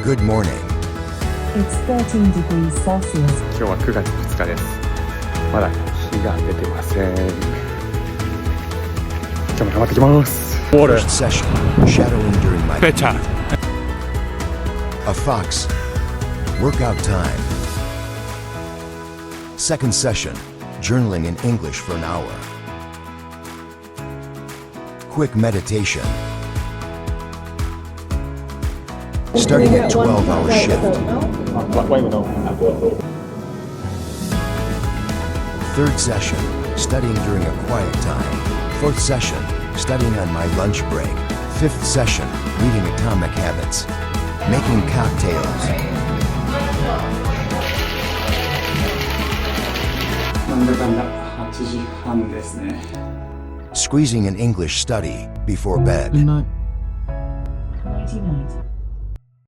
Good morning. It's 13 degrees Celsius. 今日は9月2日です。まだ日が出てません。今日も頑張ってきます。 First session, shadowing during my Better. commute. A fox. Workout time. Second session, journaling in English for an hour. Quick meditation. Starting at 12-hour shift. Third session, studying during a quiet time. Fourth session, studying on my lunch break. Fifth session, reading Atomic Habits. Making cocktails. なんだかんだ8時半ですね。 Squeezing an English study before bed. Nighty night.